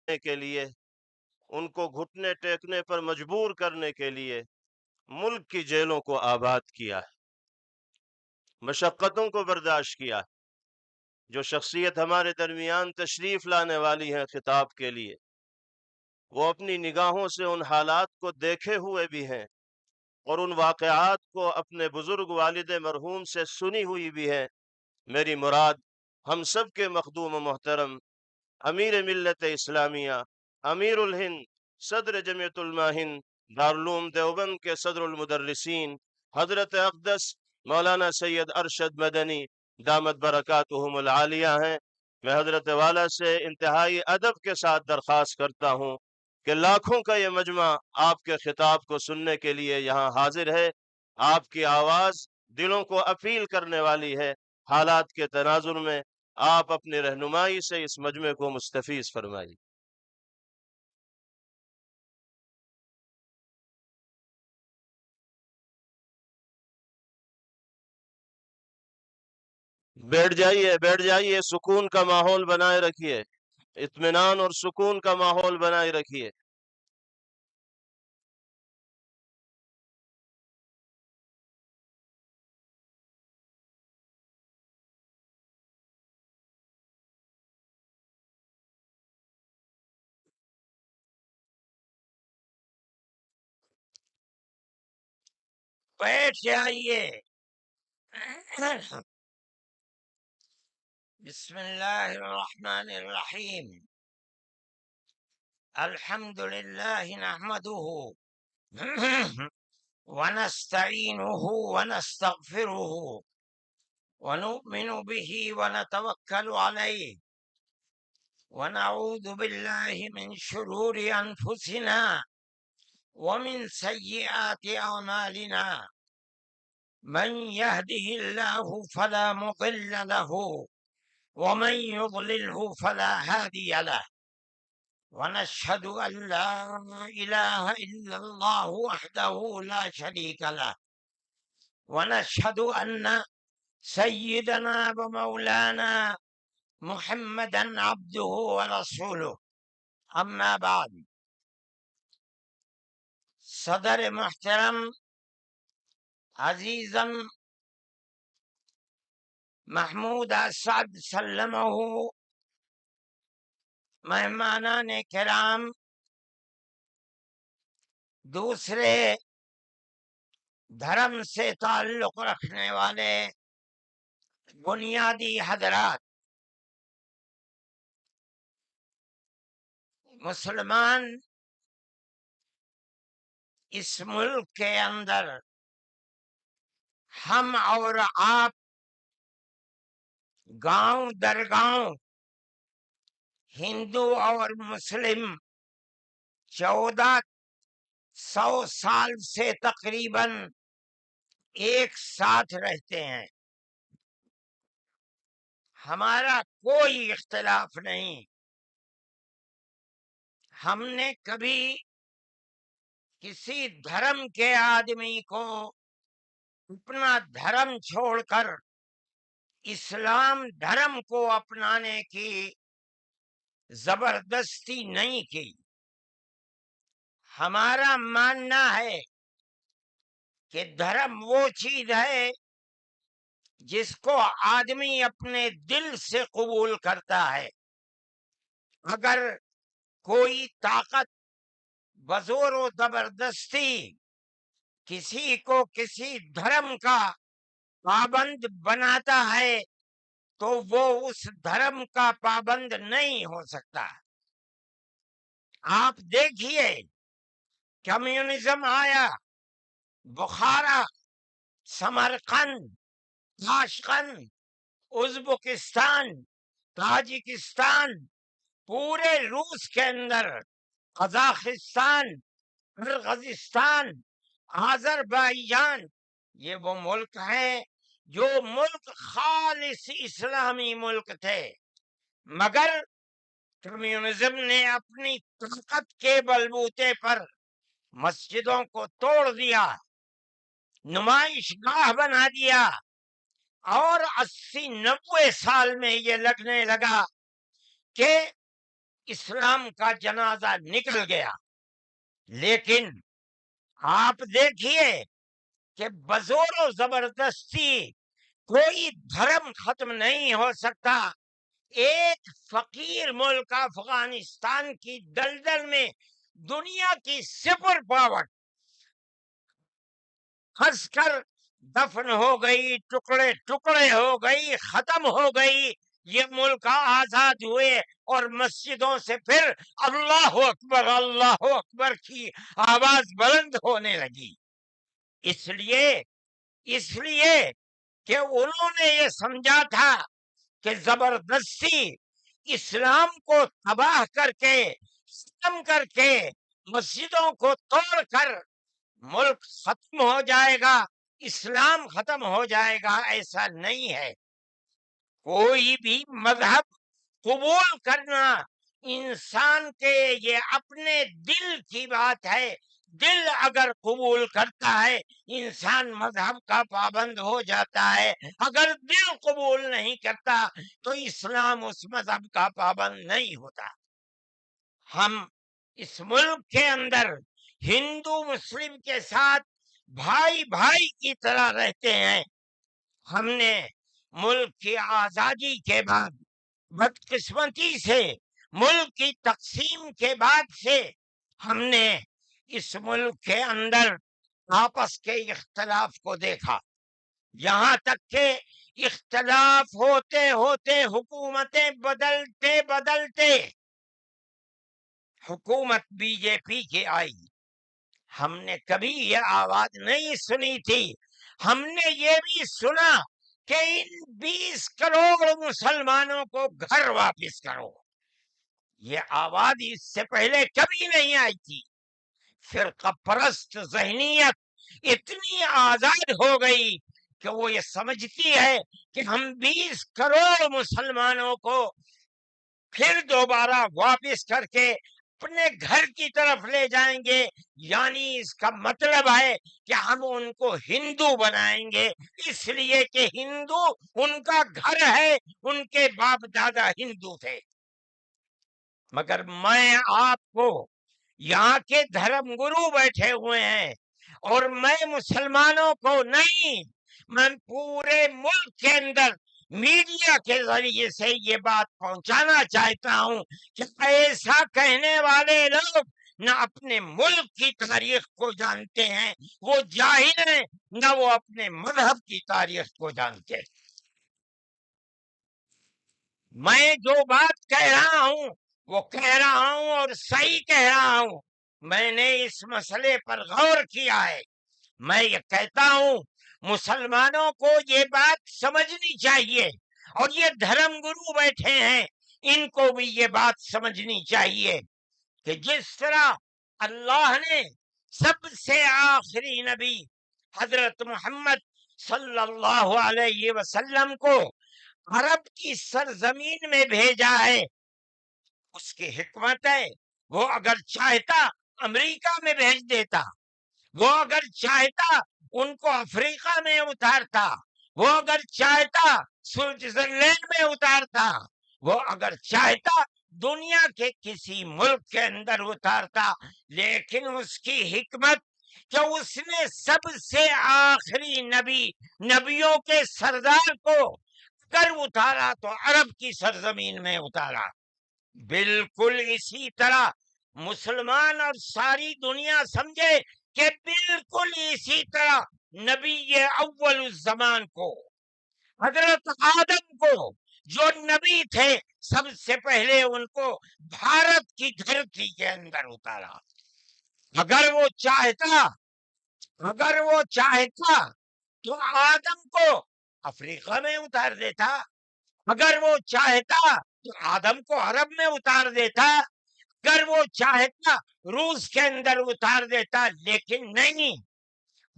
کے لیے، ان کو گھٹنے ٹیکنے پر مجبور کرنے کے لیے ملک کی جیلوں کو آباد کیا ہے، مشقتوں کو برداشت کیا ہے۔ جو شخصیت ہمارے درمیان تشریف لانے والی ہے خطاب کے لیے، وہ اپنی نگاہوں سے ان حالات کو دیکھے ہوئے بھی ہیں اور ان واقعات کو اپنے بزرگ والد مرحوم سے سنی ہوئی بھی ہے۔ میری مراد ہم سب کے مخدوم و محترم امیر ملت اسلامیہ، امیر الہند، صدر جمعیت علماء ہند دارالعلوم دیوبند کے صدر المدرسین حضرت اقدس مولانا سید ارشد مدنی دامت برکاتہم العالیہ ہیں۔ میں حضرت والا سے انتہائی ادب کے ساتھ درخواست کرتا ہوں کہ لاکھوں کا یہ مجمع آپ کے خطاب کو سننے کے لیے یہاں حاضر ہے۔ آپ کی آواز دلوں کو اپیل کرنے والی ہے۔ حالات کے تناظر میں آپ اپنی رہنمائی سے اس مجمع کو مستفیض فرمائیے۔ بیٹھ جائیے، سکون کا ماحول بنائے رکھیے، اطمینان اور سکون کا ماحول بنائے رکھیے۔ بیٹھ جائیے۔ بسم اللہ الرحمن الرحیم۔ الحمد للہ نحمده ونستعینه ونستغفره ونؤمن به ونتوکل علیہ ونعوذ باللہ من شرور انفسنا ومن سیئات اعمالنا، من يهده الله فلا مضل له ومن يضلله فلا هادي له، ونشهد أن لا إله إلا الله وحده لا شريك له، ونشهد أن سيدنا ومولانا محمدا عبده ورسوله، أما بعد۔ صدر محترم، عزیزم محمود اسعد سلمہ، مہمانان کرام، دوسرے دھرم سے تعلق رکھنے والے بنیادی حضرات، مسلمان اس ملک کے اندر ہم اور آپ گاؤں در گاؤں، ہندو اور مسلم 1400 سال سے تقریباً ایک ساتھ رہتے ہیں۔ ہمارا کوئی اختلاف نہیں۔ ہم نے کبھی کسی دھرم کے آدمی کو اپنا دھرم چھوڑ کر اسلام دھرم کو اپنانے کی زبردستی نہیں کی۔ ہمارا ماننا ہے کہ دھرم وہ چیز ہے جس کو آدمی اپنے دل سے قبول کرتا ہے۔ اگر کوئی طاقت بزور و زبردستی کسی کو کسی دھرم کا پابند بناتا ہے تو وہ اس دھرم کا پابند نہیں ہو سکتا۔ آپ دیکھیے، کمیونزم آیا، بخارا، سمرقند، تاشقند، ازبکستان، تاجکستان، پورے روس کے اندر، قزاقستان، قرغیزستان، آذربائیجان، یہ وہ ملک ہیں جو ملک خالص اسلامی ملک تھے، مگر کمیونزم نے اپنی طاقت کے بلبوتے پر مسجدوں کو توڑ دیا، نمائش گاہ بنا دیا، اور 80-90 سال میں یہ لگنے لگا کہ اسلام کا جنازہ نکل گیا، لیکن آپ دیکھیے کہ بزور و زبردستی کوئی دھرم ختم نہیں ہو سکتا۔ ایک فقیر ملک افغانستان کی دلدل میں دنیا کی سپر پاور پھنس کر دفن ہو گئی، ٹکڑے ٹکڑے ہو گئی، ختم ہو گئی۔ یہ ملک آزاد ہوئے اور مسجدوں سے پھر اللہ اکبر کی آواز بلند ہونے لگی۔ اس لیے کہ انہوں نے یہ سمجھا تھا کہ زبردستی اسلام کو تباہ کر کے، ختم کر کے، مسجدوں کو توڑ کر ملک ختم ہو جائے گا، اسلام ختم ہو جائے گا۔ ایسا نہیں ہے۔ کوئی بھی مذہب قبول کرنا انسان کے یہ اپنے دل کی بات ہے۔ دل اگر قبول کرتا ہے انسان مذہب کا پابند ہو جاتا ہے، اگر دل قبول نہیں کرتا تو اسلام اس مذہب کا پابند نہیں ہوتا۔ ہم اس ملک کے اندر ہندو مسلم کے ساتھ بھائی بھائی کی طرح رہتے ہیں۔ ہم نے ملک کی آزادی کے بعد بدقسمتی سے ملک کی تقسیم کے بعد سے ہم نے اس ملک کے اندر آپس کے اختلاف کو دیکھا، یہاں تک کہ اختلاف ہوتے ہوتے حکومتیں بدلتے حکومت بی جے پی کی آئی۔ ہم نے کبھی یہ آواز نہیں سنی تھی۔ ہم نے یہ بھی سنا کہ ان 20 کروڑ مسلمانوں کو گھر واپس کرو۔ یہ آواز اس سے پہلے کبھی نہیں آئی تھی۔ فرقہ پرست ذہنیت اتنی آزاد ہو گئی کہ وہ یہ سمجھتی ہے کہ ہم 20 کروڑ مسلمانوں کو پھر دوبارہ واپس کر کے اپنے گھر کی طرف لے جائیں گے، یعنی اس کا مطلب ہے کہ ہم ان کو ہندو بنائیں گے، اس لیے کہ ہندو ان کا گھر ہے، ان کے باپ دادا ہندو تھے۔ مگر میں آپ کو یہاں کے دھرم گرو بیٹھے ہوئے ہیں اور میں مسلمانوں کو نہیں، میں پورے ملک کے اندر میڈیا کے ذریعے سے یہ بات پہنچانا چاہتا ہوں کہ ایسا کہنے والے لوگ نہ اپنے ملک کی تاریخ کو جانتے ہیں، وہ جاہل ہیں، نہ وہ اپنے مذہب کی تاریخ کو جانتے ہیں۔ میں جو بات کہہ رہا ہوں وہ کہہ رہا ہوں اور صحیح کہہ رہا ہوں۔ میں نے اس مسئلے پر غور کیا ہے۔ میں یہ کہتا ہوں مسلمانوں کو یہ بات سمجھنی چاہیے، اور یہ دھرم گرو بیٹھے ہیں ان کو بھی یہ بات سمجھنی چاہیے کہ جس طرح اللہ نے سب سے آخری نبی حضرت محمد صلی اللہ علیہ وسلم کو عرب کی سرزمین میں بھیجا ہے، اس کی حکمت ہے۔ وہ اگر چاہتا امریکہ میں بھیج دیتا، وہ اگر چاہتا ان کو افریقہ میں اتارتا، وہ اگر چاہتا سوئٹزرلینڈ میں اتارتا، وہ اگر چاہتا دنیا کے کسی ملک کے اندر اتارتا، لیکن اس کی حکمت کہ اس نے سب سے آخری نبیوں کے سردار کو اگر اتارا تو عرب کی سرزمین میں اتارا۔ بالکل اسی طرح مسلمان اور ساری دنیا سمجھے کہ بالکل اسی طرح نبی اول الزمان کو، حضرت آدم کو جو نبی تھے، سب سے پہلے ان کو بھارت کی دھرتی کے اندر اتارا۔ اگر وہ چاہتا تو آدم کو افریقہ میں اتار دیتا، اگر وہ چاہتا تو آدم کو عرب میں اتار دیتا، اگر وہ چاہتا روس کے اندر اتار دیتا، لیکن نہیں۔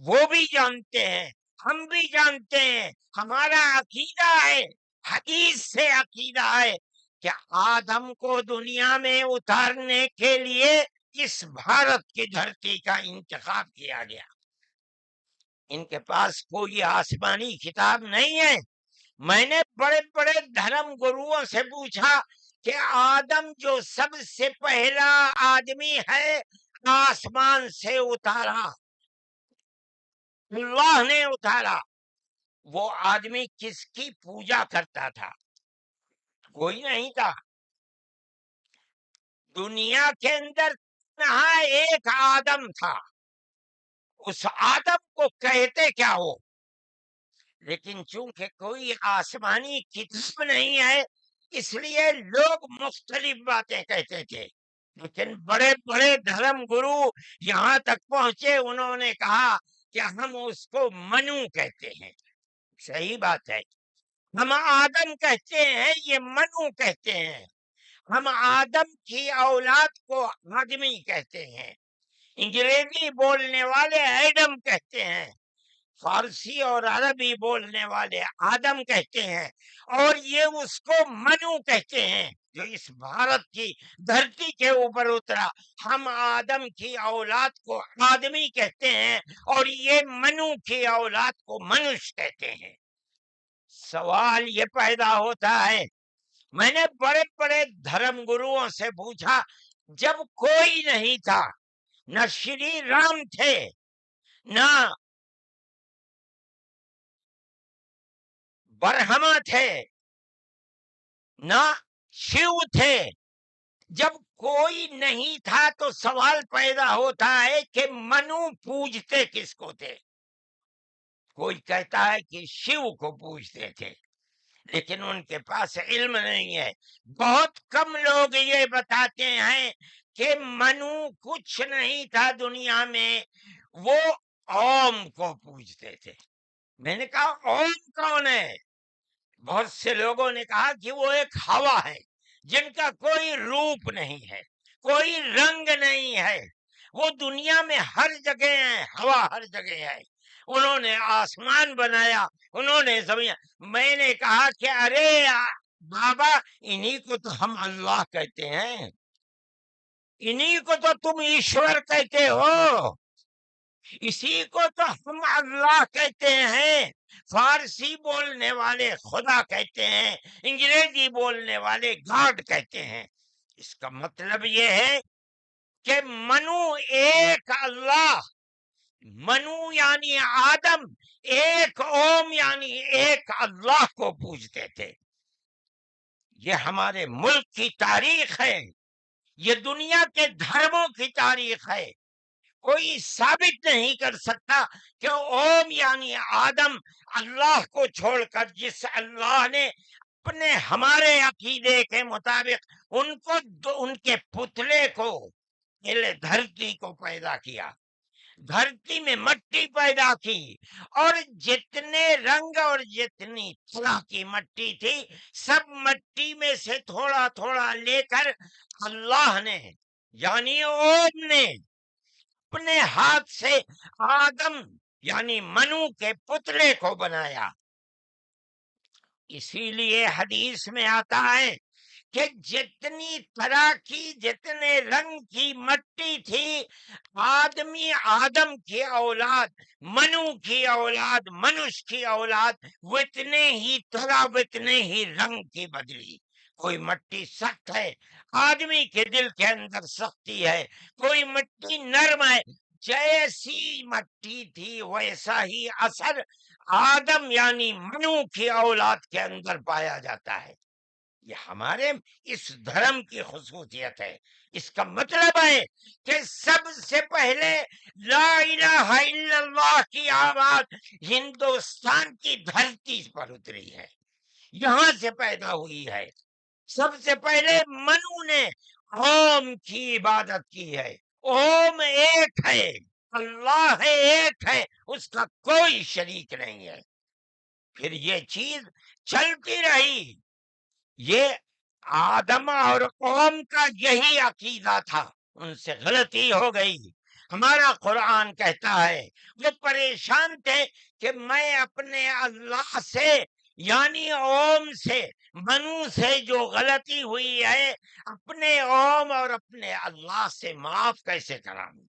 وہ بھی جانتے ہیں، ہم بھی جانتے ہیں، ہمارا عقیدہ ہے، حدیث سے عقیدہ ہے کہ آدم کو دنیا میں اتارنے کے لیے اس بھارت کی دھرتی کا انتخاب کیا گیا۔ ان کے پاس کوئی آسمانی کتاب نہیں ہے۔ میں نے بڑے بڑے دھرم گروؤں سے پوچھا کہ آدم جو سب سے پہلا آدمی ہے آسمان سے اتارا، اللہ نے اتارا، وہ آدمی کس کی پوجا کرتا تھا؟ کوئی نہیں تھا دنیا کے اندر، یہاں ایک آدم تھا، اس آدم کو کہتے کیا ہو؟ لیکن چونکہ کوئی آسمانی کتاب نہیں ہے اس لیے لوگ مختلف باتیں کہتے تھے، لیکن بڑے بڑے دھرم گرو یہاں تک پہنچے، انہوں نے کہا کہ ہم اس کو منو کہتے ہیں۔ صحیح بات ہے، ہم آدم کہتے ہیں، یہ منو کہتے ہیں، ہم آدم کی اولاد کو آدمی کہتے ہیں، انگریزی بولنے والے ایڈم کہتے ہیں، فارسی اور عربی بولنے والے آدم کہتے ہیں، اور یہ اس کو منو کہتے ہیں جو اس بھارت کی دھرتی کے اوپر اترا۔ ہم آدم کی اولاد کو آدمی کہتے ہیں اور یہ منو کی اولاد کو منش کہتے ہیں۔ سوال یہ پیدا ہوتا ہے، میں نے بڑے بڑے دھرم گروؤں سے پوچھا، جب کوئی نہیں تھا، نہ شری رام تھے، نہ برہما تھے، نہ شیو تھے، جب کوئی نہیں تھا تو سوال پیدا ہوتا ہے کہ منو پوجتے کس کو تھے؟ کوئی کہتا ہے کہ شیو کو پوجتے تھے، لیکن ان کے پاس علم نہیں ہے۔ بہت کم لوگ یہ بتاتے ہیں کہ منو کچھ نہیں تھا دنیا میں، وہ اوم کو پوجتے تھے۔ میں نے کہا اوم کون ہے؟ بہت سے لوگوں نے کہا کہ وہ ایک ہوا ہے جن کا کوئی روپ نہیں ہے، کوئی رنگ نہیں ہے، وہ دنیا میں ہر جگہ ہے، ہوا ہر جگہ ہے، انہوں نے آسمان بنایا، انہوں نے زمین۔ میں نے کہا کہ ارے بابا، انہی کو تو ہم اللہ کہتے ہیں، انہی کو تو تم ایشور کہتے ہو، اسی کو تو ہم اللہ کہتے ہیں۔ فارسی بولنے والے خدا کہتے ہیں، انگریزی بولنے والے گاڈ کہتے ہیں۔ اس کا مطلب یہ ہے کہ منو ایک اللہ، منو یعنی آدم، ایک اوم یعنی ایک اللہ کو پوجتے تھے۔ یہ ہمارے ملک کی تاریخ ہے، یہ دنیا کے دھرموں کی تاریخ ہے۔ کوئی ثابت نہیں کر سکتا کہ اوم یعنی آدم اللہ کو چھوڑ کر جس اللہ نے اپنے ہمارے عقیدے کے مطابق ان کے پتلے کو، دھرتی کو پیدا کیا، دھرتی میں مٹی پیدا کی، اور جتنے رنگ اور جتنی طرح کی مٹی تھی سب مٹی میں سے تھوڑا تھوڑا لے کر اللہ نے یعنی اوم نے اپنے ہاتھ سے آدم یعنی منو کے پتلے کو بنایا۔ اسی لیے حدیث میں آتا ہے کہ جتنی طرح کی، جتنے رنگ کی مٹی تھی، آدم کی اولاد، منو کی اولاد، منش کی اولاد، اتنے ہی طرح اتنے ہی رنگ کی بدلی۔ کوئی مٹی سخت ہے، آدمی کے دل کے اندر سختی ہے، کوئی مٹی نرم ہے، جیسی مٹی تھی ویسا ہی اثر آدم یعنی منو کی اولاد کے اندر پایا جاتا ہے۔ یہ ہمارے اس دھرم کی خصوصیت ہے۔ اس کا مطلب ہے کہ سب سے پہلے لا الہ الا اللہ کی آواز ہندوستان کی دھرتی پر اتری ہے، یہاں سے پیدا ہوئی ہے۔ سب سے پہلے منو نے اوم کی عبادت کی ہے۔ اوم ایک ہے، اللہ ہے، ایک ہے، اس کا کوئی شریک نہیں ہے۔ پھر یہ چیز چلتی رہی۔ یہ آدم اور قوم کا یہی عقیدہ تھا، ان سے غلطی ہو گئی۔ ہمارا قرآن کہتا ہے وہ پریشان تھے کہ میں اپنے اللہ سے یعنی اوم سے، منو سے جو غلطی ہوئی ہے، اپنے اوم اور اپنے اللہ سے معاف کیسے کراؤں؟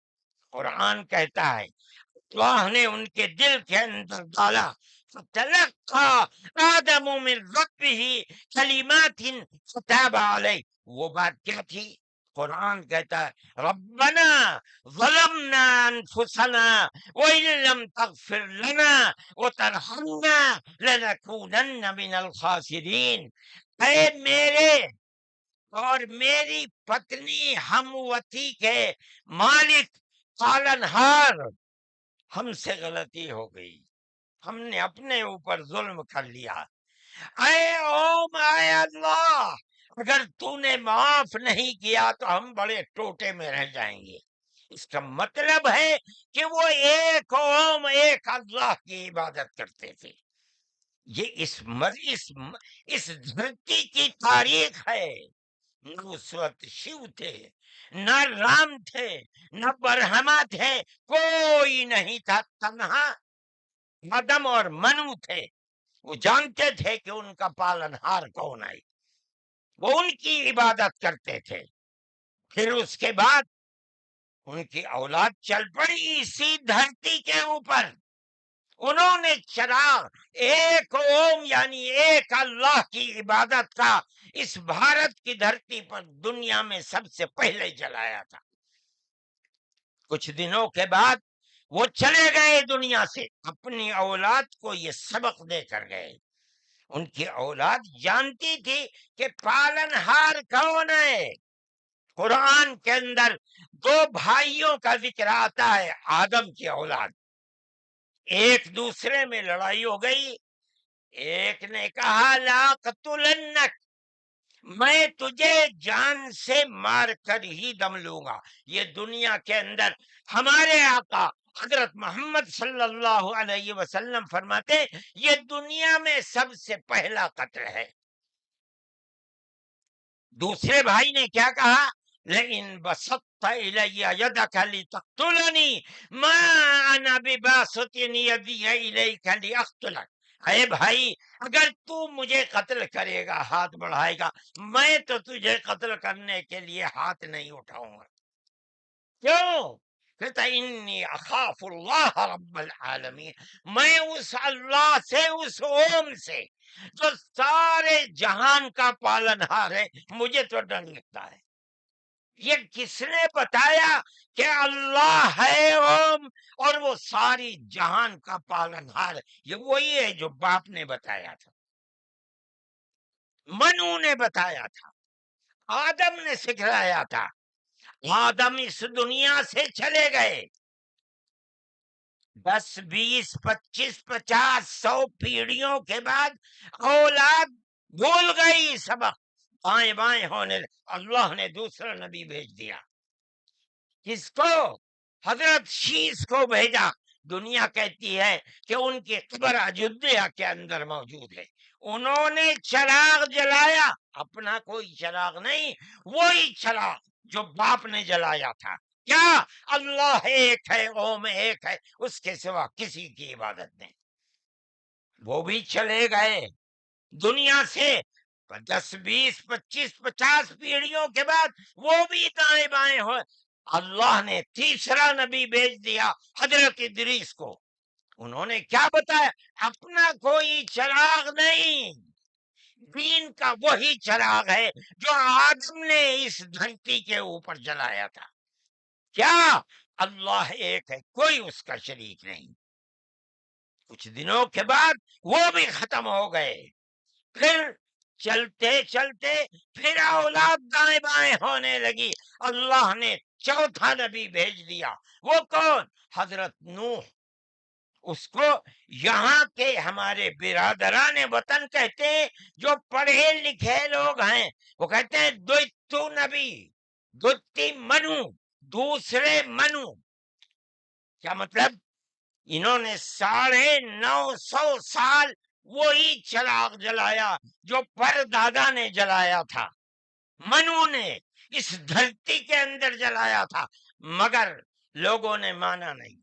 قرآن کہتا ہے اللہ نے ان کے دل کے اندر ڈالا فتلقى آدم من ربه كلمات فتاب عليه. وہ بات کیا تھی؟ قرآن کہتا ہے ربنا ظلمنا انفسنا وإن لم تغفر لنا وترحمنا لنكونن من الخاسرین. اے میرے اور میری پتنی ہموتی کے مالک پالنہار، ہم سے غلطی ہو گئی، ہم نے اپنے اوپر ظلم کر لیا. اے اوم، اے اللہ، اگر تو نے معاف نہیں کیا تو ہم بڑے ٹوٹے میں رہ جائیں گے. اس کا مطلب ہے کہ وہ ایک اوم، ایک اللہ کی عبادت کرتے تھے. یہ اس دھرتی کی تاریخ ہے. نہ اس وقت شیو تھے، نہ رام تھے، نہ برہما تھے، کوئی نہیں تھا، تنہا آدم اور منو تھے. وہ جانتے تھے کہ ان کا پالنہار کون ہے، وہ ان کی عبادت کرتے تھے. پھر اس کے بعد ان کی اولاد چل پڑی اسی دھرتی کے اوپر. انہوں نے چراغ ایک اوم یعنی ایک اللہ کی عبادت کا اس بھارت کی دھرتی پر دنیا میں سب سے پہلے جلایا تھا. کچھ دنوں کے بعد وہ چلے گئے دنیا سے، اپنی اولاد کو یہ سبق دے کر گئے. ان کی اولاد جانتی تھی کہ پالنہار کون ہے. قرآن کے اندر دو بھائیوں کا ذکر آتا ہے، آدم کی اولاد. ایک دوسرے میں لڑائی ہو گئی. ایک نے کہا لا قتلنک، میں تجھے جان سے مار کر ہی دم لوں گا. یہ دنیا کے اندر ہمارے آقا حضرت محمد صلی اللہ علیہ وسلم فرماتے یہ دنیا میں سب سے پہلا قتل ہے. دوسرے بھائی نے کیا کہا؟ لئن بسطت الی یدک لتقتلنی ما انا بباسط یدی الیک لاقتلک. اے بھائی، اگر تو مجھے قتل کرے گا، ہاتھ بڑھائے گا، میں تو تجھے قتل کرنے کے لیے ہاتھ نہیں اٹھاؤں گا. کیوں؟ کہتا انی اخاف اللہ رب العالمین، میں اس اللہ سے، اس اوم سے جو سارے جہان کا پالنہار ہے، مجھے تو ڈر لگتا ہے. یہ کس نے بتایا کہ اللہ ہے اوم اور وہ ساری جہان کا پالنہار؟ یہ وہی ہے جو باپ نے بتایا تھا، منو نے بتایا تھا، آدم نے سکھلایا تھا. آدم اس دنیا سے چلے گئے، 10 20 25 50 100 پیڑھیوں کے بعد اولاد بھول گئی سبق، بائیں بائیں ہونے. اللہ نے دوسرا نبی بھیج دیا. کس کو؟ حضرت شیس کو بھیجا. دنیا کہتی ہے کہ ان کی قبر اجودھیا کے اندر موجود ہے. انہوں نے چراغ جلایا، اپنا کوئی چراغ نہیں، وہی چراغ جو باپ نے جلایا تھا. کیا؟ اللہ ایک ہے، اوم ایک ہے، اس کے سوا کسی کی عبادت نہیں. وہ بھی چلے گئے دنیا سے 10 20 25 50 پیڑھیوں کے بعد، وہ بھی دائیں بائیں ہوئے. اللہ نے تیسرا نبی بھیج دیا حضرت ادریس کو. انہوں نے کیا بتایا؟ اپنا کوئی چراغ نہیں، دین کا وہی چراغ ہے جو آدم نے اس دھرتی کے اوپر جلایا تھا. کیا؟ اللہ ایک ہے، کوئی اس کا شریک نہیں. کچھ دنوں کے بعد وہ بھی ختم ہو گئے. پھر چلتے چلتے پھر اولاد دائیں بائیں ہونے لگی. اللہ نے چوتھا نبی بھیج دیا. وہ کون؟ حضرت نوح. اس کو یہاں کے ہمارے برادران وطن کہتے ہیں، جو پڑھے لکھے لوگ ہیں وہ کہتے ہیں دوتو نبی، دوتی منو، دوسرے منو. کیا مطلب؟ انہوں نے 950 سال وہی چراغ جلایا جو پر دادا نے جلایا تھا، منو نے اس دھرتی کے اندر جلایا تھا، مگر لوگوں نے مانا نہیں،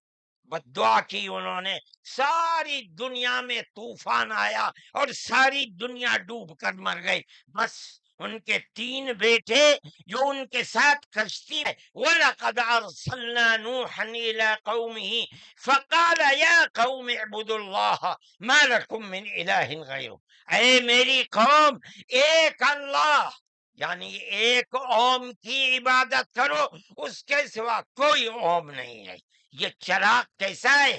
بد دعا کی انہوں نے. ساری دنیا میں طوفان آیا اور ساری دنیا ڈوب کر مر گئی. بس ان کے 3 بیٹے جو ان کے ساتھ کشتی ہے، وَلَقَدْ أَرْسَلْنَا نُوحًا إِلَىٰ قَوْمِهِ فَقَالَ يَا قَوْمِ اعْبُدُوا اللَّهَ مَا لَكُم مِّنْ إِلَٰهٍ غَيْرُهُ، اے میری قوم ایک اللہ یعنی ایک اوم کی عبادت کرو، اس کے سوا کوئی اوم نہیں ہے۔ یہ چراغ کیسا ہے؟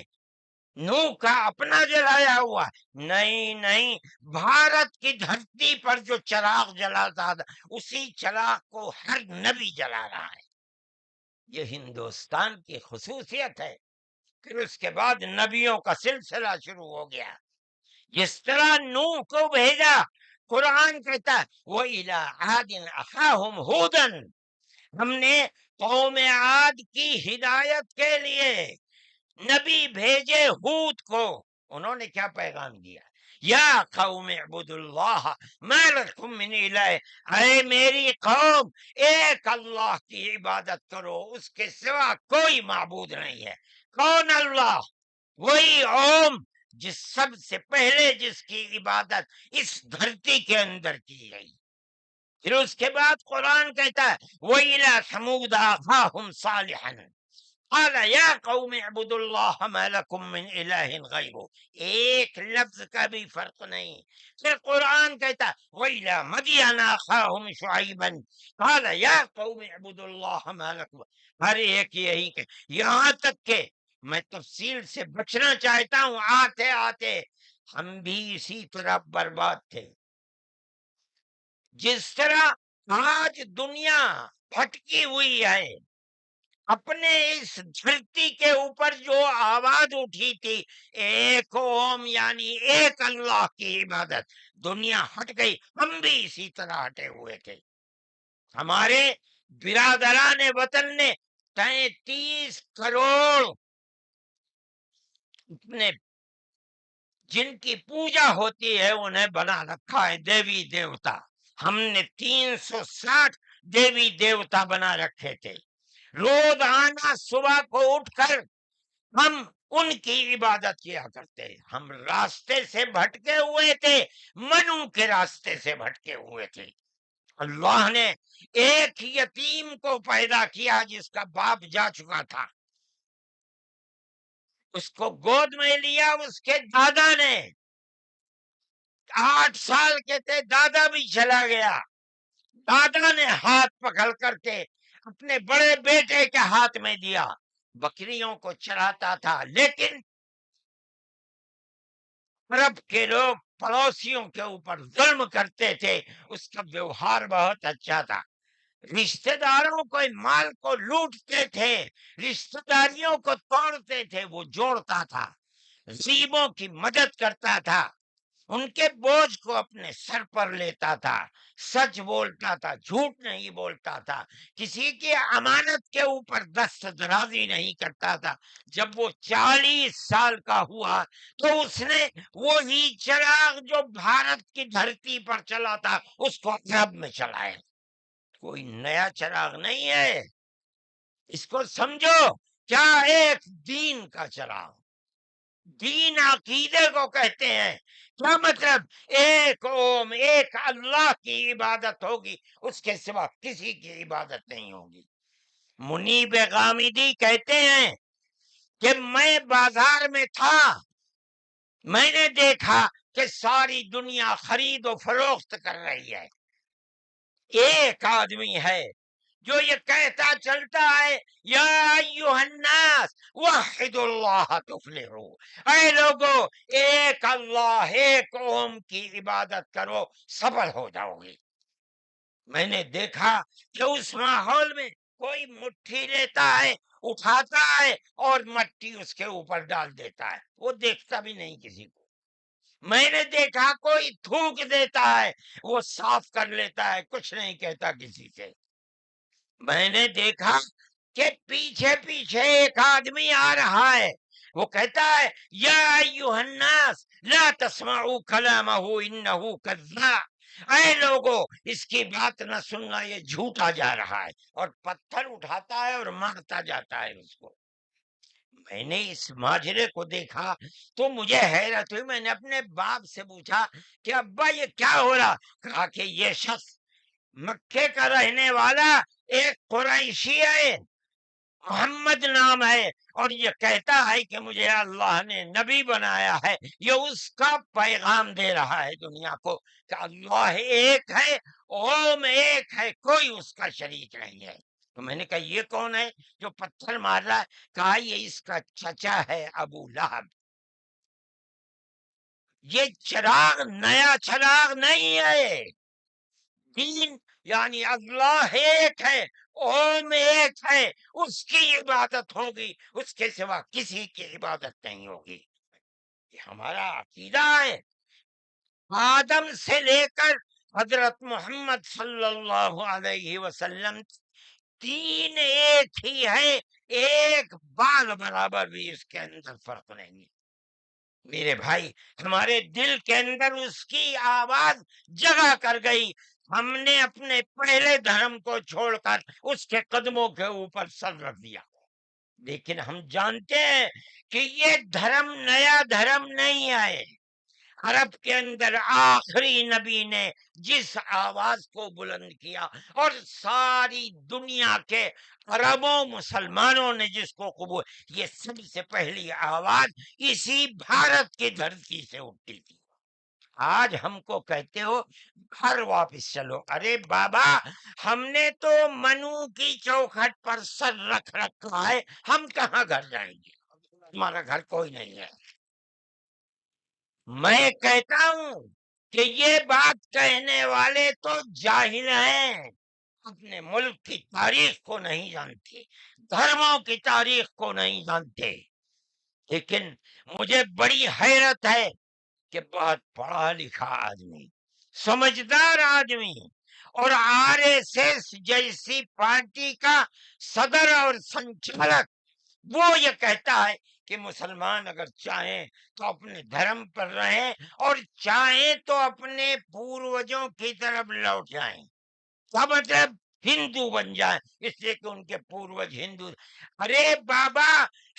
نوح کا اپنا جلایا ہوا؟ نہیں، بھارت کی دھرتی پر جو چراغ جلاتا تھا اسی چراغ کو ہر نبی جلا رہا ہے۔ یہ ہندوستان کی خصوصیت ہے۔ پھر اس کے بعد نبیوں کا سلسلہ شروع ہو گیا۔ جس طرح نوح کو بھیجا، قرآن کہتا ہے وَإِلَىٰ عَادٍ أَخَاهُمْ هُودًا، ہم نے قوم عاد کی ہدایت کے لیے نبی بھیجے ہود کو۔ انہوں نے کیا پیغام دیا؟ یا قوم اعبدوا اللہ ما لکم من الہ، اے میری قوم ایک اللہ کی عبادت کرو، اس کے سوا کوئی معبود نہیں ہے۔ کون اللہ؟ وہی اوم جس سب سے پہلے جس کی عبادت اس دھرتی کے اندر کی گئی۔ پھر اس کے بعد قرآن کہتا ہے وَإِلَىٰ ثَمُودَ أَخَاهُمْ صَالِحًا قال یا قوم اعبدوا اللہ ما لکم من الہ غیرہ، ایک لفظ کا بھی فرق نہیں۔ پھر قرآن کہتا وَإِلَىٰ مَدْيَنَ أَخَاهُمْ شُعَيْبًا قال یا قوم اعبدوا اللہ ما لکم، ہر ایک یہی کہ یہاں تک کہ میں تفصیل سے بچنا چاہتا ہوں، آتے آتے ہم بھی اسی طرح برباد تھے۔ جس طرح آج دنیا بھٹکی ہوئی ہے، اپنے اس دھرتی کے اوپر جو آواز اٹھی تھی ایک اوم یعنی ایک اللہ کی عبادت، دنیا ہٹ گئی، ہم بھی اسی طرح ہٹے ہوئے تھے۔ ہمارے برادران وطن نے 33 کروڑ اپنے جن کی پوجا ہوتی ہے انہیں بنا رکھا ہے دیوی دیوتا۔ ہم نے 360 دیوی دیوتا بنا رکھے تھے۔ روزانہ صبح کو اٹھ کر ہم ان کی عبادت کیا کرتے۔ ہم راستے سے بھٹکے ہوئے تھے، منو کے راستے سے بھٹکے ہوئے تھے۔ اللہ نے ایک یتیم کو پیدا کیا جس کا باپ جا چکا تھا، اس کو گود میں لیا اس کے دادا نے، 8 سال کے تھے، دادا بھی چلا گیا۔ دادا نے ہاتھ پکڑ کر کے اپنے بڑے بیٹے کے ہاتھ میں دیا، بکریوں کو چراتا تھا، لیکن عرب کے لوگ پڑوسیوں کے اوپر ظلم کرتے تھے، اس کا ویوہار بہت اچھا تھا، رشتہ داروں کو مال کو لوٹتے تھے، رشتہ داریوں کو توڑتے تھے، وہ جوڑتا تھا، غریبوں کی مدد کرتا تھا، ان کے بوجھ کو اپنے سر پر لیتا تھا، سچ بولتا تھا، جھوٹ نہیں بولتا تھا، کسی کی امانت کے اوپر دست درازی نہیں کرتا تھا۔ جب وہ 40 سال کا ہوا تو اس نے وہی چراغ جو بھارت کی دھرتی پر چلا تھا اس کو عرب میں چلایا۔ کوئی نیا چراغ نہیں ہے، اس کو سمجھو، کیا ایک دین کا چراغ، دین عقیدے کو کہتے ہیں۔ کیا مطلب؟ ایک اوم ایک اللہ کی عبادت ہوگی، اس کے سوا کسی کی عبادت نہیں ہوگی۔ منیب غامدی کہتے ہیں کہ میں بازار میں تھا، میں نے دیکھا کہ ساری دنیا خرید و فروخت کر رہی ہے، ایک آدمی ہے جو یہ کہتا چلتا ہے یا ایھا الناس وحدوا اللہ تفلحوا، اے لوگو ایک اللہ ایک اوم کی عبادت کرو سفل ہو جاؤ گے۔ میں نے دیکھا کہ اس ماحول میں کوئی مٹھی لیتا ہے، اٹھاتا ہے اور مٹی اس کے اوپر ڈال دیتا ہے، وہ دیکھتا بھی نہیں کسی کو۔ میں نے دیکھا کوئی تھوک دیتا ہے، وہ صاف کر لیتا ہے، کچھ نہیں کہتا کسی سے۔ میں نے دیکھا کہ پیچھے پیچھے ایک آدمی آ رہا ہے، وہ کہتا ہے یا ایھا الناس لا تسمعوا کلامہ انہ کذاب، اے لوگو اس کی بات نہ سننا، یہ جھوٹا جا رہا ہے، اور پتھر اٹھاتا ہے اور مارتا جاتا ہے اس کو۔ میں نے اس ماجرے کو دیکھا تو مجھے حیرت ہوئی، میں نے اپنے باپ سے پوچھا کہ ابا یہ کیا ہو رہا؟ کہا کہ یہ شخص مکے کا رہنے والا ایک قریشی ہے، محمد نام ہے، اور یہ کہتا ہے کہ مجھے اللہ نے نبی بنایا ہے۔ یہ اس کا پیغام دے رہا ہے دنیا کو کہ اللہ ایک ہے، اوم ایک ہے، کوئی اس کا شریک نہیں ہے۔ تو میں نے کہا یہ کون ہے جو پتھر مار رہا ہے؟ کہا یہ اس کا چچا ہے ابو لہب۔ یہ چراغ نیا چراغ نہیں ہے، دین یعنی اللہ ایک ہے، اوم ایک ہے، اس کی عبادت ہوگی، اس کے سوا کسی کی عبادت نہیں ہوگی۔ یہ ہمارا عقیدہ ہے۔ آدم سے لے کر حضرت محمد صلی اللہ علیہ وسلم تین ایک ہی ہے، ایک بال برابر بھی اس کے اندر فرق نہیں ہے۔ میرے بھائی، ہمارے دل کے اندر اس کی آواز جگہ کر گئی، ہم نے اپنے پہلے دھرم کو چھوڑ کر اس کے قدموں کے اوپر سر رکھ دیا۔ لیکن ہم جانتے ہیں کہ یہ دھرم نیا دھرم نہیں ہے۔ عرب کے اندر آخری نبی نے جس آواز کو بلند کیا اور ساری دنیا کے عربوں مسلمانوں نے جس کو قبول، یہ سب سے پہلی آواز اسی بھارت کی دھرتی سے اٹھی تھی۔ آج ہم کو کہتے ہو گھر واپس چلو، ارے بابا ہم نے تو منو کی چوکھٹ پر سر رکھ رکھا ہے، ہم کہاں گھر جائیں گے؟ ہمارا گھر کوئی نہیں ہے۔ میں کہتا ہوں کہ یہ بات کہنے والے تو جاہل ہیں، اپنے ملک کی تاریخ کو نہیں جانتے، دھرموں کی تاریخ کو نہیں جانتے۔ لیکن مجھے بڑی حیرت ہے کہ بہت پڑھا لکھا آدمی، سمجھدار آدمی، اور RSS جیسی پارٹی کا صدر اور سنچالک، وہ یہ کہتا ہے کہ مسلمان اگر چاہیں تو اپنے دھرم پر رہیں اور چاہیں تو اپنے پوروجوں کی طرف لوٹ جائیں، کیا مطلب ہندو بن جائیں، اس لیے کہ ان کے پوروج ہندو۔ ارے بابا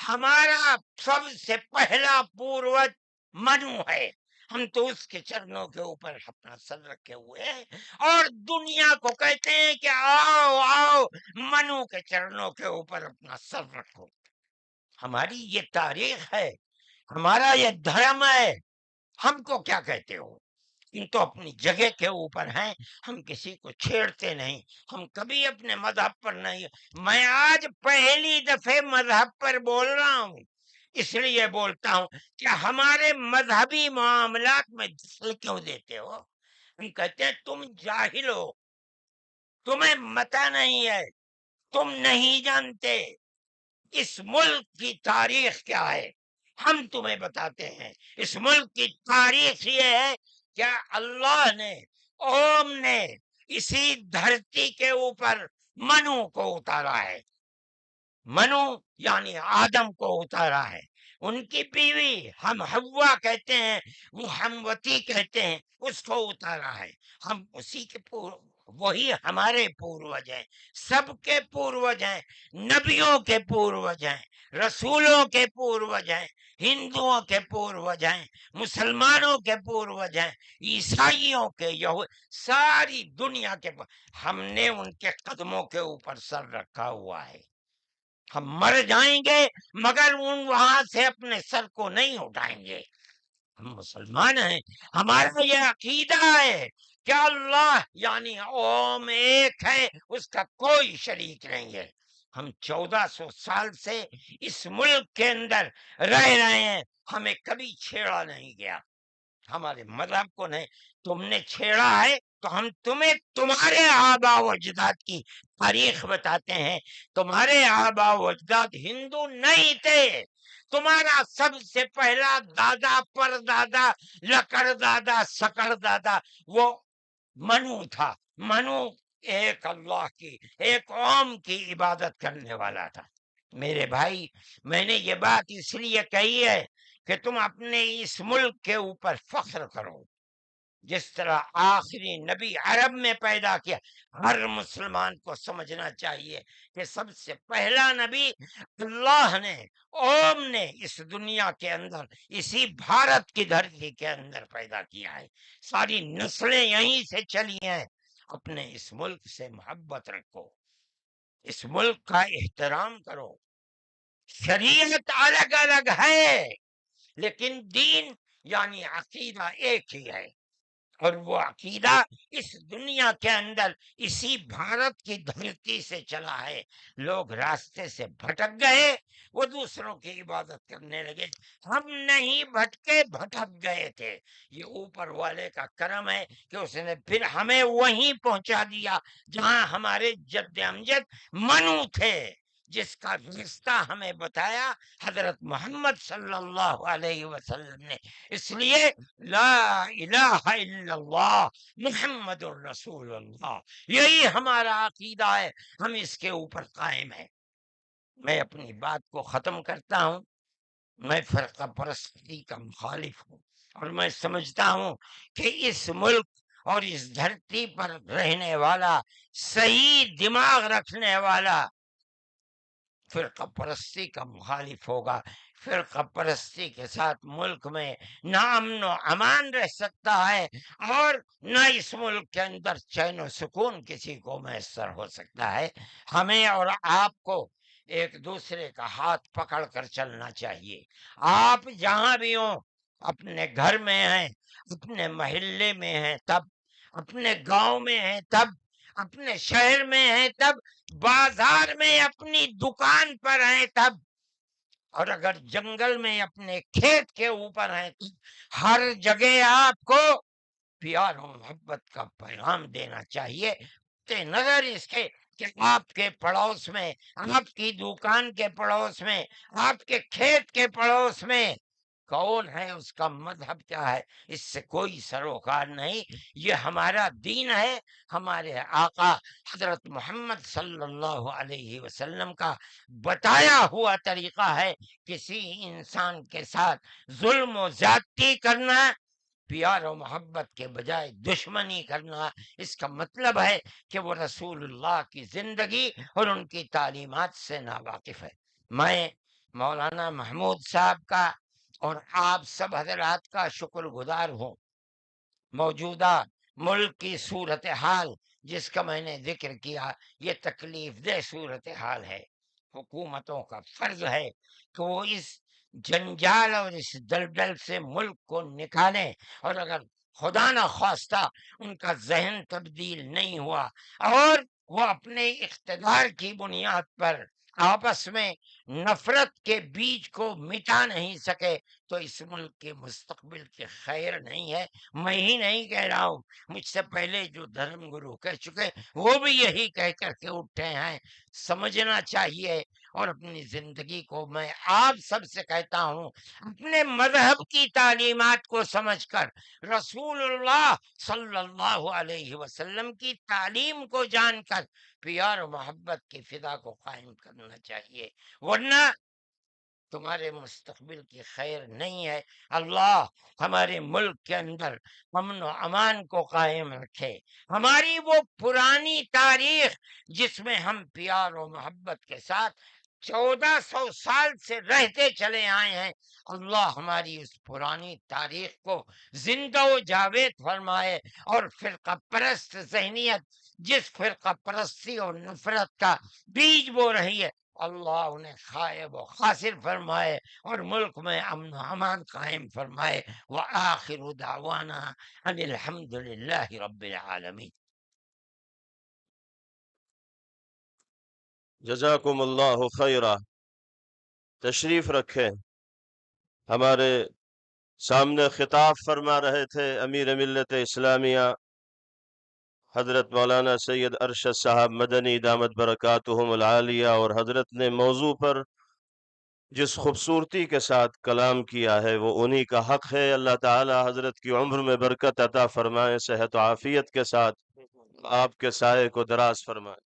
ہمارا سب سے پہلا پوروج منو ہے، ہم تو اس کے چرنوں کے اوپر اپنا سر رکھے ہوئے ہیں اور دنیا کو کہتے ہیں کہ آؤ آؤ منو کے چرنوں کے اوپر اپنا سر رکھو۔ ہماری یہ تاریخ ہے، ہمارا یہ دھرم ہے، ہم کو کیا کہتے ہو؟ ان تو اپنی جگہ کے اوپر ہیں، ہم کسی کو چھیڑتے نہیں، ہم کبھی اپنے مذہب پر نہیں۔ میں آج پہلی دفعہ مذہب پر بول رہا ہوں، اس لیے بولتا ہوں کہ ہمارے مذہبی معاملات میں دخل کیوں دیتے ہو؟ ہم کہتے ہیں تم جاہل ہو، تمہیں متہ نہیں ہے، تم نہیں جانتے اس ملک کی تاریخ کیا ہے۔ ہم تمہیں بتاتے ہیں اس ملک کی تاریخ یہ ہے کہ اللہ نے، اوم نے اسی دھرتی کے اوپر منو کو اتارا ہے، منو یعنی آدم کو اتارا ہے، ان کی بیوی ہم حوا کہتے ہیں، وہ ہموتی کہتے ہیں، اس کو اتارا ہے۔ ہم اسی کے وہی ہمارے پوروج ہیں، سب کے پوروج ہیں، نبیوں کے پوروج ہیں، رسولوں کے پوروج ہیں، ہندوؤں کے پوروج ہیں، مسلمانوں کے پوروج ہیں، عیسائیوں کے، ساری دنیا کے ہم نے ان کے قدموں کے اوپر سر رکھا ہوا ہے۔ ہم مر جائیں گے مگر وہاں سے اپنے سر کو نہیں اٹھائیں گے۔ ہم مسلمان ہیں، ہمارا یہ عقیدہ ہے کہ اللہ یعنی اوم ایک ہے، اس کا کوئی شریک نہیں ہے۔ ہم 1400 سال سے اس ملک کے اندر رہ رہے ہیں، ہمیں کبھی چھیڑا نہیں گیا، ہمارے مذہب کو نہیں۔ تم نے چھیڑا ہے تو ہم تمہیں تمہارے آبا و اجداد کی تاریخ بتاتے ہیں۔ تمہارے آبا و اجداد ہندو نہیں تھے، تمہارا سب سے پہلا دادا پر دادا لکڑ دادا سکڑ دادا وہ منو تھا۔ منو ایک اللہ کی، ایک اوم کی عبادت کرنے والا تھا۔ میرے بھائی، میں نے یہ بات اس لیے کہی ہے کہ تم اپنے اس ملک کے اوپر فخر کرو، جس طرح آخری نبی عرب میں پیدا کیا۔ ہر مسلمان کو سمجھنا چاہیے کہ سب سے پہلا نبی اللہ نے، اوم نے اس دنیا کے اندر اسی بھارت کی دھرتی کے اندر پیدا کیا ہے، ساری نسلیں یہیں سے چلی ہیں۔ اپنے اس ملک سے محبت رکھو، اس ملک کا احترام کرو۔ شریعت الگ الگ ہے لیکن دین یعنی عقیدہ ایک ہی ہے، اور وہ عقیدہ اس دنیا کے اندر اسی بھارت کی دھرتی سے چلا ہے۔ لوگ راستے سے بھٹک گئے، وہ دوسروں کی عبادت کرنے لگے، ہم نہیں بھٹکے، بھٹک گئے تھے۔ یہ اوپر والے کا کرم ہے کہ اس نے پھر ہمیں وہیں پہنچا دیا جہاں ہمارے جد امجد منو تھے، جس کا رستہ ہمیں بتایا حضرت محمد صلی اللہ علیہ وسلم نے۔ اس لیے لا الہ الا اللہ محمد الرسول اللہ، یہی ہمارا عقیدہ ہے، ہم اس کے اوپر قائم ہیں۔ میں اپنی بات کو ختم کرتا ہوں۔ میں فرقہ پرستی کا مخالف ہوں، اور میں سمجھتا ہوں کہ اس ملک اور اس دھرتی پر رہنے والا، صحیح دماغ رکھنے والا فرقہ پرستی کا مخالف ہوگا۔ فرقہ پرستی کے ساتھ ملک میں نہ امن و امان رہ سکتا ہے، اور نہ اس ملک کے اندر چین و سکون کسی کو میسر ہو سکتا ہے۔ ہمیں اور آپ کو ایک دوسرے کا ہاتھ پکڑ کر چلنا چاہیے۔ آپ جہاں بھی ہوں، اپنے گھر میں ہیں، اپنے محلے میں ہیں تب، اپنے گاؤں میں ہیں تب، اپنے شہر میں ہیں تب، بازار میں اپنی دکان پر ہیں تب، اور اگر جنگل میں اپنے کھیت کے اوپر ہیں تو ہر جگہ آپ کو پیار و محبت کا پیغام دینا چاہیے، کہ نظر اس کے کہ آپ کے پڑوس میں، آپ کی دکان کے پڑوس میں، آپ کے کھیت کے پڑوس میں کون ہے، اس کا مذہب کیا ہے، اس سے کوئی سروکار نہیں۔ یہ ہمارا دین ہے، ہمارے آقا حضرت محمد صلی اللہ علیہ وسلم کا بتایا ہوا طریقہ ہے۔ کسی انسان کے ساتھ ظلم و زیادتی کرنا، پیار و محبت کے بجائے دشمنی کرنا، اس کا مطلب ہے کہ وہ رسول اللہ کی زندگی اور ان کی تعلیمات سے ناواقف ہے۔ میں مولانا محمود صاحب کا اور آپ سب حضرات کا شکر گزار ہوں۔ موجودہ ملک کی صورتحال جس کا میں نے ذکر کیا، یہ تکلیف دہ صورتحال ہے۔ حکومتوں کا فرض ہے کہ وہ اس جنجال اور اس دلدل سے ملک کو نکالیں، اور اگر خدا نہ خواستہ ان کا ذہن تبدیل نہیں ہوا اور وہ اپنے اقتدار کی بنیاد پر آپس میں نفرت کے بیج کو مٹا نہیں سکے، تو اس ملک کے مستقبل کی خیر نہیں ہے۔ میں ہی نہیں کہہ رہا ہوں، مجھ سے پہلے جو دھرم گرو کہہ چکے وہ بھی یہی کہہ کر کے اٹھے ہیں۔ سمجھنا چاہیے، اور اپنی زندگی کو میں آپ سب سے کہتا ہوں، اپنے مذہب کی تعلیمات کو سمجھ کر، رسول اللہ صلی اللہ علیہ وسلم کی تعلیم کو جان کر پیار و محبت کی فضا کو قائم کرنا چاہیے، ورنہ تمہارے مستقبل کی خیر نہیں ہے۔ اللہ ہمارے ملک کے اندر امن و امان کو قائم رکھے۔ ہماری وہ پرانی تاریخ جس میں ہم پیار و محبت کے ساتھ 1400 سال سے رہتے چلے آئے ہیں، اللہ ہماری اس پرانی تاریخ کو زندہ و جاوید فرمائے، اور فرقہ پرست ذہنیت جس فرقہ پرستی اور نفرت کا بیج بو رہی ہے، اللہ انہیں خائب و خاسر فرمائے، اور ملک میں امن و امان قائم فرمائے۔ وآخر دعوانا ان الحمد للہ رب العالمین۔ جزاکم اللہ خیرہ۔ تشریف رکھیں۔ ہمارے سامنے خطاب فرما رہے تھے امیر ملت اسلامیہ حضرت مولانا سید ارشد صاحب مدنی دامت برکاتہم العالیہ، اور حضرت نے موضوع پر جس خوبصورتی کے ساتھ کلام کیا ہے وہ انہی کا حق ہے۔ اللہ تعالی حضرت کی عمر میں برکت عطا فرمائے، صحت و عافیت کے ساتھ آپ کے سائے کو دراز فرمائے۔